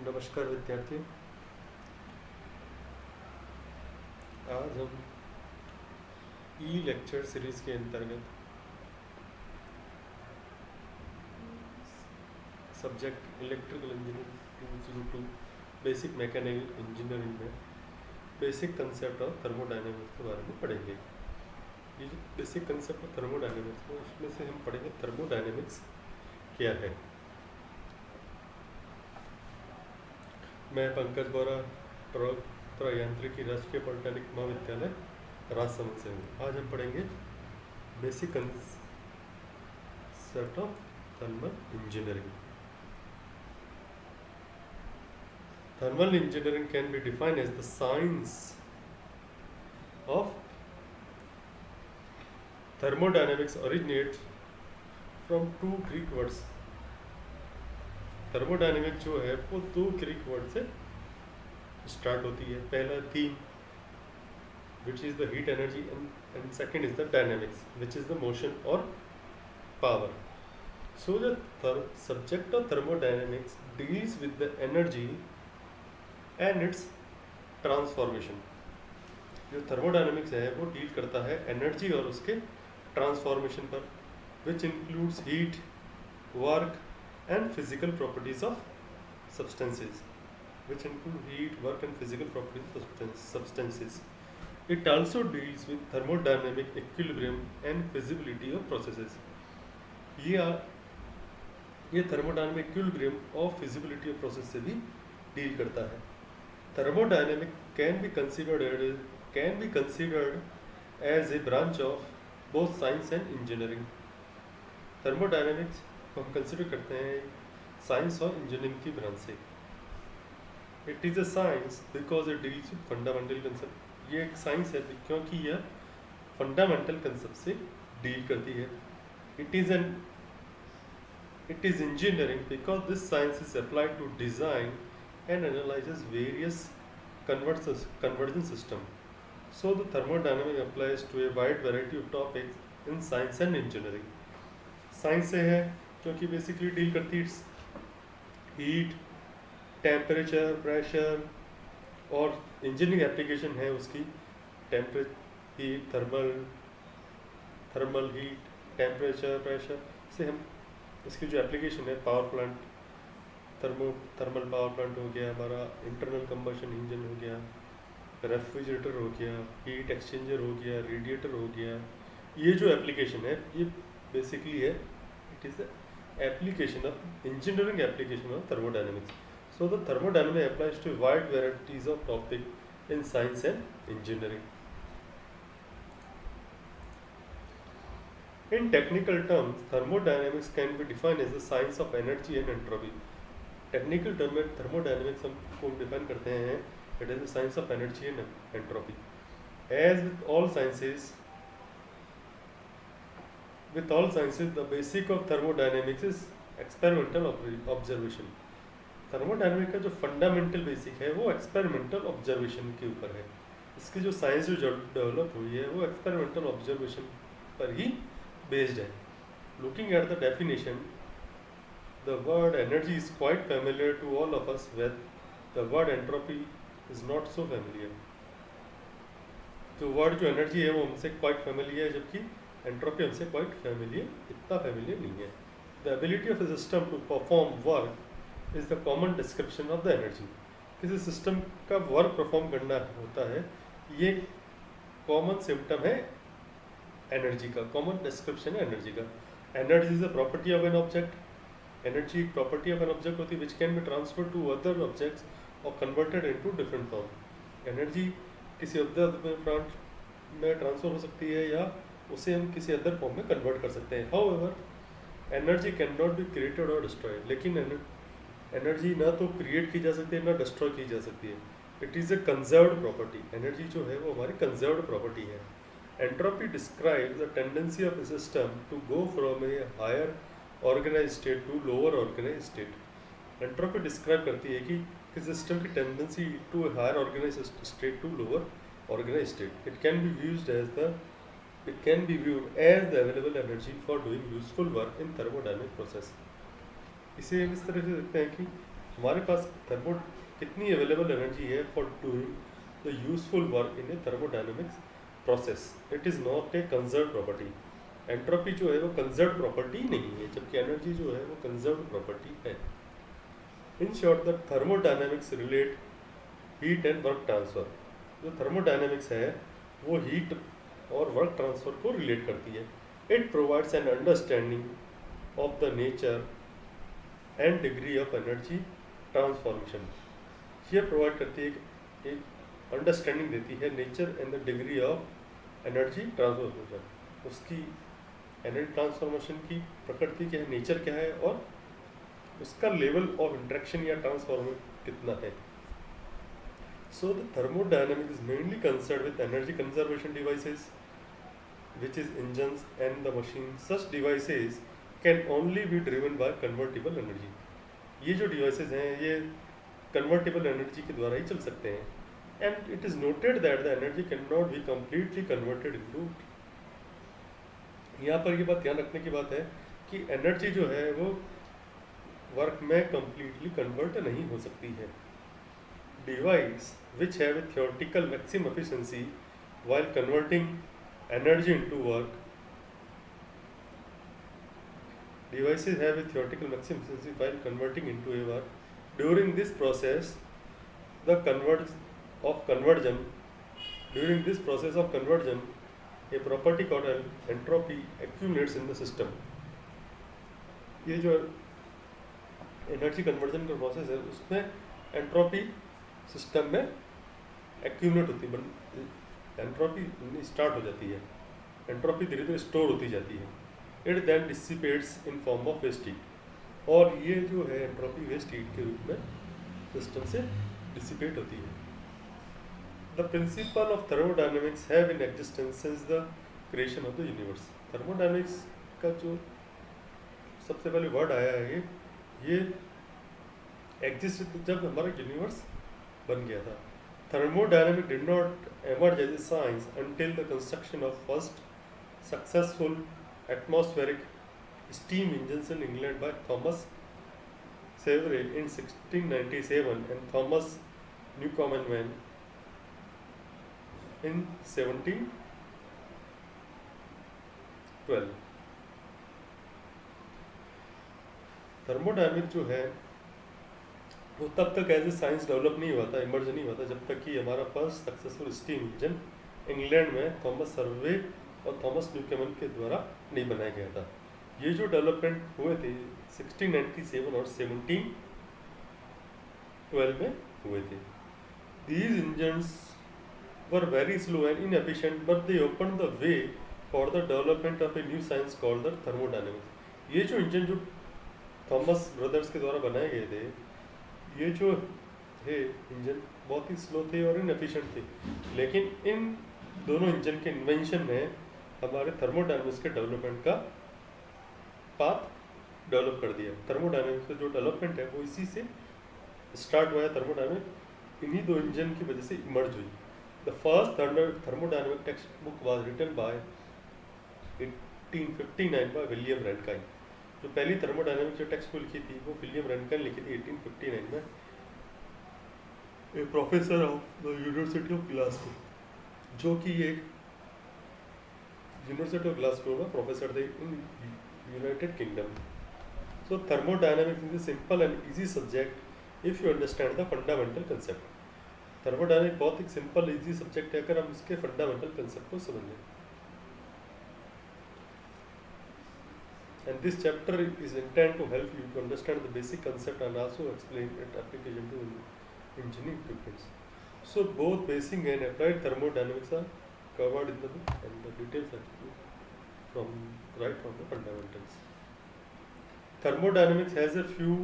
नमस्कार विद्यार्थियों। आज हम ई लेक्चर सीरीज के अंतर्गत subject electrical engineering 202 basic mechanical engineering में बेसिक कंसेप्ट ऑफ थर्मोडायनेमिक्स के बारे में पढ़ेंगे। ये जो बेसिक कंसेप्ट ऑफ थर्मोडायनेमिक्स है उसमें से हम पढ़ेंगे थर्मोडायनेमिक्स क्या है। मैं पंकज बोरा, प्रवक्ता यांत्रिकी, राष्ट्रीय पॉलिटेक्निक महाविद्यालय राजसमंद से हूँ। आज हम पढ़ेंगे basic concept of thermal engineering. Thermal engineering can be defined as the science of thermodynamics originates from two Greek words. Thermodynamic जो है वो दो ग्रीक वर्ड से स्टार्ट होती है। पहला theme which is the heat energy and second is the dynamics which is the motion और power. So the subject of thermodynamics deals with the energy and its transformation. जो thermodynamics है वो deal करता है energy और उसके transformation पर, which includes heat, work and physical properties of substances, which include heat, work and physical properties of substances. It also deals with thermodynamic equilibrium and feasibility of processes. ये thermodynamic equilibrium और feasibility of process से भी deal करता है। Thermodynamic can be considered as a branch of both science and engineering. Thermodynamics को हम consider करते हैं साइंस और इंजीनियरिंग की ब्रांच से। It is a science because it deals with fundamental concept. ये एक साइंस है क्योंकि यह फंडामेंटल कंसेप्ट से डील करती है। It is engineering because this science is applied to design and analyses various convergent system. So the thermodynamic applies to a wide variety of topics in science and engineering. Science से है क्योंकि basically deal करती है heat, temperature, pressure, और engineering application है उसकी heat, thermal heat, temperature, pressure से हम इसकी जो एप्लीकेशन है power plant, thermal power plant हो गया, हमारा इंटरनल कंबशन इंजन हो गया, रेफ्रिजरेटर हो गया, हीट एक्सचेंजर हो गया, रेडिएटर हो गया। ये जो एप्लीकेशन है ये बेसिकली है it is the application of engineering application of thermodynamics. So the thermodynamics applies to wide varieties of topic in science and engineering. In technical terms, thermodynamics can be defined as the science of energy and entropy. Technical term में thermodynamics हम को define करते हैं it is the science of energy and entropy. As with all sciences, the basic of thermodynamics is experimental observation. Thermodynamics का जो fundamental basic है वो experimental observation के ऊपर है। इसकी जो साइंस जो डेवलप हुई है वो एक्सपेरिमेंटल ऑब्जर्वेशन पर ही बेस्ड है। Looking at the definition, the word energy is quite familiar to all of us, with the word entropy is not so familiar. तो वर्ड जो एनर्जी है वो हमसे क्वाइट फैमिलियर है, जबकि एंट्रोपी हमसे क्वाइट फैमिलियर इतना फैमिलियर नहीं है। The ability of a system to perform work is the common description of the energy. किसी सिस्टम का वर्क परफॉर्म करना होता है, ये कॉमन सिम्टम है एनर्जी का, कॉमन डिस्क्रिप्शन है एनर्जी का। Energy is a property of an object. Energy एक प्रॉपर्टी ऑफ एन ऑब्जेक्ट होती है which can be transfer to other objects और converted into different form. Energy किसी अदर में ट्रांसफर हो सकती है या उसे हम किसी अदर फॉर्म में कन्वर्ट कर सकते हैं। However energy can not be created और डिस्ट्रॉयड। लेकिन एनर्जी ना तो क्रिएट की जा सकती है ना डिस्ट्रॉय की जा सकती है। It is a conserved property. Energy जो है वो हमारी कंजर्व्ड प्रॉपर्टी है। Entropy describes the tendency of a system to go from a higher organise state to lower organise state. Entropy describe करती है कि सिस्टम की tendency to a higher organise state to lower organise state. इट कैन बी viewed as the available energy for doing useful work in thermodynamic process. इसे हम इस तरह से देखते हैं कि हमारे पास कितनी अवेलेबल एनर्जी है for doing the useful work in A thermodynamics process. It is not a conserve property. Entropy जो है वो कंजर्व प्रॉपर्टी नहीं है, जबकि एनर्जी जो है वो कंजर्व प्रॉपर्टी है। In short the thermodynamics relate heat and work transfer. जो थर्मोडायनेमिक्स है वो हीट और वर्क ट्रांसफर को रिलेट करती है। It provides an understanding of the nature and degree of energy transformation. ये प्रोवाइड करती है एक अंडरस्टैंडिंग देती है nature and the degree of energy transformation, उसकी एनर्जी ट्रांसफॉर्मेशन की प्रकृति क्या है, नेचर क्या है, और उसका लेवल ऑफ इंटरेक्शन या ट्रांसफॉर्मेशन कितना है। So the thermodynamics is mainly concerned with energy conservation devices, which is engines and the machines. Such devices can only be driven by convertible energy. ये जो devices हैं ये convertible energy के द्वारा ही चल सकते हैं. And it is noted that the energy cannot be completely converted into. यहाँ पर ये बात ध्यान रखने की बात है कि एनर्जी जो है वो वर्क में completely convert नहीं हो सकती है. Device which have a theoretical maximum efficiency while converting energy into work. Devices have a theoretical maximum efficiency while converting into a work. During this process, the conversion. During this process of conversion, a property called entropy accumulates in the system. ये जो energy conversion का process है उसमें entropy system में accumulate होती है, entropy start हो जाती है, एंट्रोपी धीरे धीरे स्टोर होती जाती है. It then dissipates in form of waste heat. और ये जो है एंट्रोपी वेस्ट हीट के रूप में सिस्टम से डिसिपेट होती है. The principle of thermodynamics have in existence since the creation of the universe. Thermodynamics का जो सबसे पहले वर्ड आया है ये एग्जिस्ट जब हमारा यूनिवर्स बन गया था. Thermodynamics did not emerge as a science until the construction of first successful atmospheric steam engines in England by Thomas Savery in 1697 and Thomas Newcomen in 1712. Thermodynamics जो है वो तब तक एज ए साइंस डेवलप नहीं हुआ था, emerge नहीं हुआ था, जब तक कि हमारा first successful steam engine England में थॉमस सर्वे और थॉमस न्यूकैमन के द्वारा नहीं बनाया गया था. ये जो डेवलपमेंट हुए थे 1697 और 1712 में हुए थे. These engines were very slow and inefficient but they open the way for the development of a new science called the thermodynamics. ये जो इंजन जो थॉमस ब्रदर्स के द्वारा बनाए गए थे, ये जो थे इंजन बहुत ही स्लो थे और इनएफिशिएंट थे, लेकिन इन दोनों इंजन के इन्वेंशन ने हमारे थर्मोडायनेमिक्स के डेवलपमेंट का पाथ डेवलप कर दिया. थर्मोडायनेमिक्स का जो डेवलपमेंट है वो इसी से स्टार्ट हुआ है. थर्मोडायनेमिक्स इन्हीं दो इंजन की वजह से इमर्ज हुई. The first thermodynamic text book was written by 1859 by William Rankine. जो पहली थर्मोडायनेमिक्स जो टेक्स्ट बुक लिखी थी वो विलियम रैनकाइन लिखी थी 1859 में, a professor of the university of Glasgow, जो कि एक यूनिवर्सिटी ऑफ ग्लासगो में प्रोफेसर थे in United Kingdom. So thermodynamics is a simple and easy subject if you understand the fundamental concept. Thermodynamics बहुत एक सिंपल इजी सब्जेक्ट है अगर हम इसके फंडामेंटल कंसेप्ट को समझें. And this chapter is intended to help you to understand the basic concept and also explain its application to engineering equipments. So both basic and applied thermodynamics are covered in the book, and the details are from the fundamentals. Thermodynamics has a few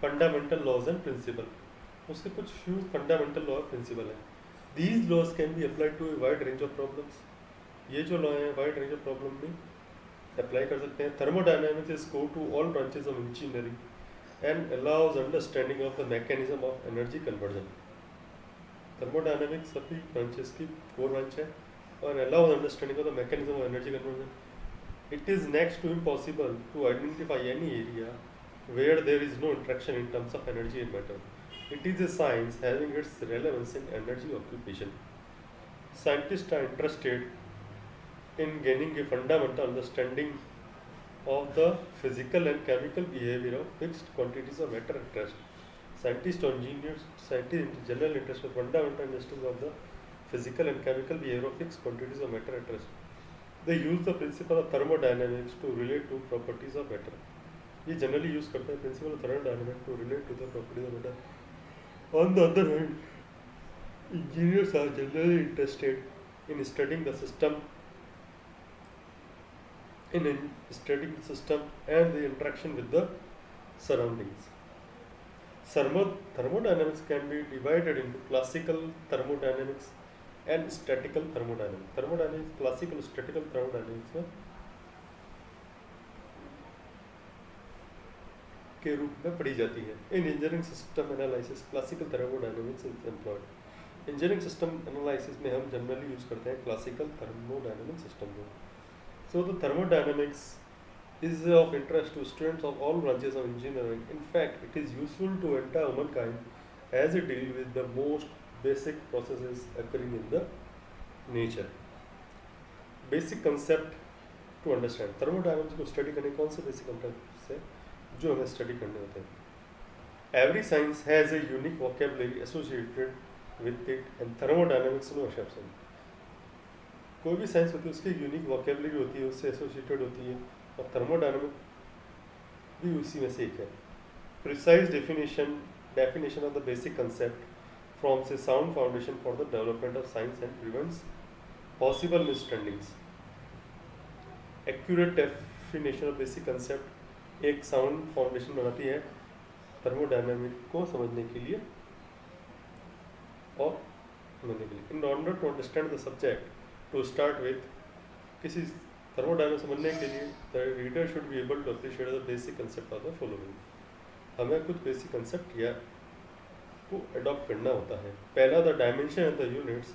fundamental laws and principles. उसके कुछ few fundamental law और principle हैं. These laws can be applied to a wide range of problems. ये जो law हैं wide range of problem में apply कर सकते हैं. Thermodynamics is core to all branches of engineering and allows understanding of the mechanism of energy conversion. Thermodynamics सभी branches की core branch है और allows understanding of the mechanism of energy conversion. It is next to impossible to identify any area where there is no interaction in terms of energy and matter. It is a science having its relevance in energy occupation. Scientists are interested in gaining a fundamental understanding of the physical and chemical behavior of fixed quantities of matter at rest. Scientists or engineers, scientists in general interest in fundamental understanding of the physical and chemical behavior of fixed quantities of matter at rest. They use the principle of thermodynamics to relate to properties of matter. ये generally use करते हैं principle of thermodynamics to relate to the properties of matter. On the other hand, engineers are generally interested in studying the system and the interaction with the surroundings. Thermodynamics can be divided into classical thermodynamics and statical thermodynamics. Thermodynamics, classical statical thermodynamics में के रूप में पढ़ी जाती है. इन engineering system analysis classical thermodynamics is employed. Engineering system analysis में हम generally use करते हैं क्लासिकल थर्मोडायनामिक सिस्टम को. So the thermodynamics is of interest to students of all branches of engineering. In fact, it is useful to entire humankind as it deals with the most basic processes occurring in the nature. Basic concept to understand. Thermodynamics को study करने कौन से basic concept है जो हमें study करने होते हैं. Every science has a unique vocabulary associated with it, and thermodynamics no exception. कोई भी साइंस होती है उसकी यूनिक वोकेबलरी होती है, उससे एसोसिएटेड होती है, और थर्मोडायनामिक भी उसी में से एक है. Precise definition of the basic concept forms a sound foundation for the development of science and prevents possible misunderstandings. Accurate definition of basic concept एक साउंड फाउंडेशन बनाती है थर्मोडायनामिक को समझने के लिए और समझने के लिए. In order to understand the subject, to start with, किसी थर्मोडायनामिक्स समझने के लिए the reader should be able to appreciate the basic concept of the following. हमें कुछ बेसिक कंसेप्ट या को अडॉप्ट करना होता है. पहला, the dimension and the units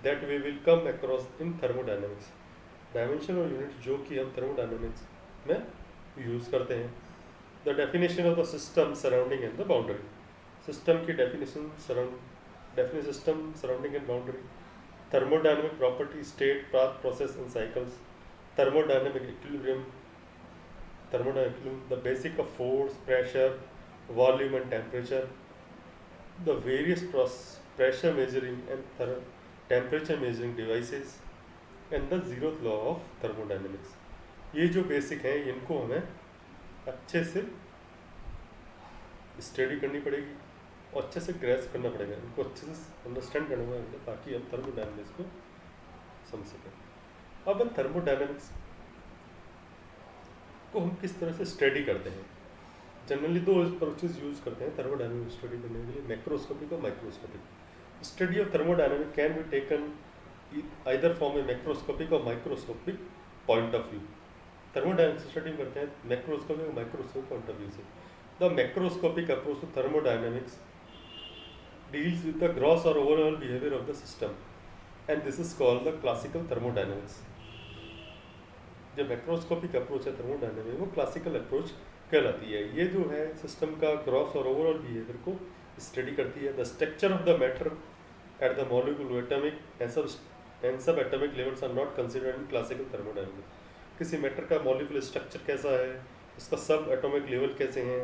that we will come across in thermodynamics. Dimension और यूनिट्स जो कि हम थर्मोडायनामिक्स में यूज करते हैं. The definition of the system surrounding and the boundary. System की definition system surrounding and boundary. Thermodynamic property, state, path, process and cycles. Thermodynamic equilibrium. The basic of force, pressure, volume and temperature. The various pressure measuring and temperature measuring devices. And the zeroth law of thermodynamics. ये जो basic हैं इनको हमें अच्छे से study करनी पड़ेगी और अच्छे से ग्रेस्प करना पड़ेगा, इनको अच्छे से अंडरस्टैंड करना पड़ेगा ताकि हम थर्मोडायनामिक्स को समझ सकें. अब थर्मोडायनामिक्स को हम किस तरह से स्टडी करते हैं. जनरली दो अप्रोचेस यूज करते हैं थर्मोडायनामिक्स स्टडी करने के लिए, मैक्रोस्कोपिक और microscopic. Study of thermodynamics can be taken either from a macroscopic और microscopic point of view. Thermodynamics study करते हैं मैक्रोस्कोपिक और माइक्रोस्कोपिक पॉइंट ऑफ व्यू से. The macroscopic approach to thermodynamics deals with the gross or overall behavior of the system, and this is called the classical thermodynamics. जो macroscopic approach है thermodynamics वो classical approach कहलाती है. ये जो है system का ग्रॉस और ओवरऑल बिहेवियर को स्टडी करती है. The structure of the matter at the molecule atomic and sub atomic levels are not considered in classical thermodynamics. किसी मैटर का मॉलिक्यूलर स्ट्रक्चर कैसा है, उसका सब एटॉमिक लेवल कैसे हैं,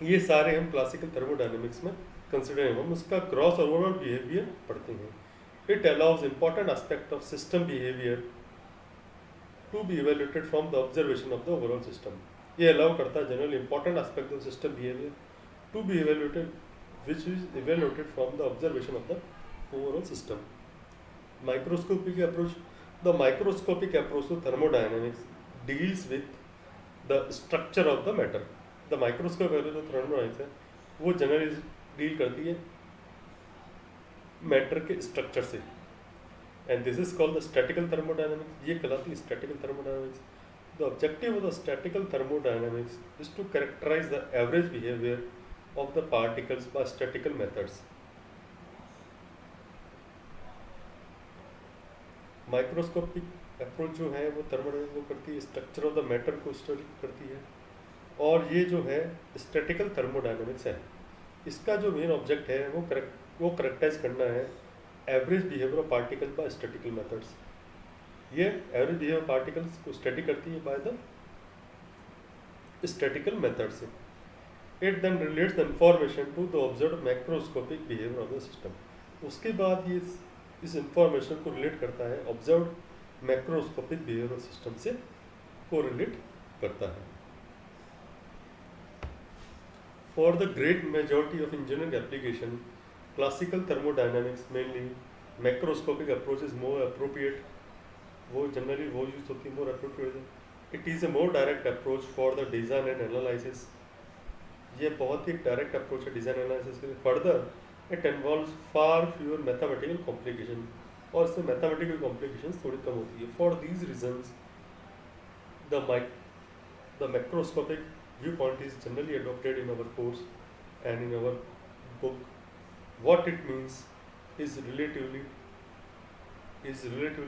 ये सारे हम क्लासिकल थर्मोडायनामिक्स में कंसिडर हम उसका ग्रॉस और ओवरऑल बिहेवियर पढ़ते हैं. It allows important aspect of system behaviour to be evaluated from the observation of the overall system. ये अलाउ करता है general important aspect of system behaviour to be evaluated which is evaluated from the observation of the overall system. Microscopic approach. The microscopic approach to thermodynamics deals with the structure of the matter. The microscope जो thermodynamics है वो generally deal करती है matter के structure से, and this is called the statical thermodynamics. ये कहलाती है statical thermodynamics. The objective of the statical thermodynamics is to characterise the average behaviour of the particles by statical methods. Microscopic approach जो है वो thermodynamics को करती है, स्ट्रक्चर ऑफ द मैटर को स्टडी करती है, और ये जो है स्टैटिकल थर्मोडायनेमिक्स है। इसका जो मेन ऑब्जेक्ट है वो करेक्टाइज करना है average behaviour of particle by statical methods. ये एवरेज बिहेवियर पार्टिकल्स को स्टडी करती है बाय द स्टैटिकल मेथड से। It then relates the information to the observed macroscopic behaviour of the system. उसके बाद ये इस इंफॉर्मेशन को रिलेट करता है observed macroscopic behaviour of system से को रिलेट करता है। For the great majority of engineering application, classical thermodynamics mainly macroscopic approach is more appropriate. वो generally वो use होती है more appropriate. It is a more direct approach for the design and analysis. ये बहुत ही direct approach है design analysis के लिए. Further, it involves far fewer mathematical complication. और इसमें mathematical complications थोड़ी कम होती है. For these reasons, the macroscopic viewpoint is generally adopted in our course and in our book. What it means is relatively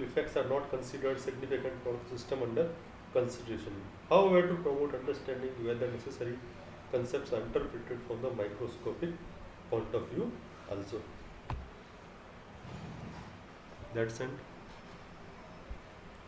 effects are not considered significant for the system under consideration. However, to promote understanding whether necessary concepts are interpreted from the microscopic point of view also. That's it.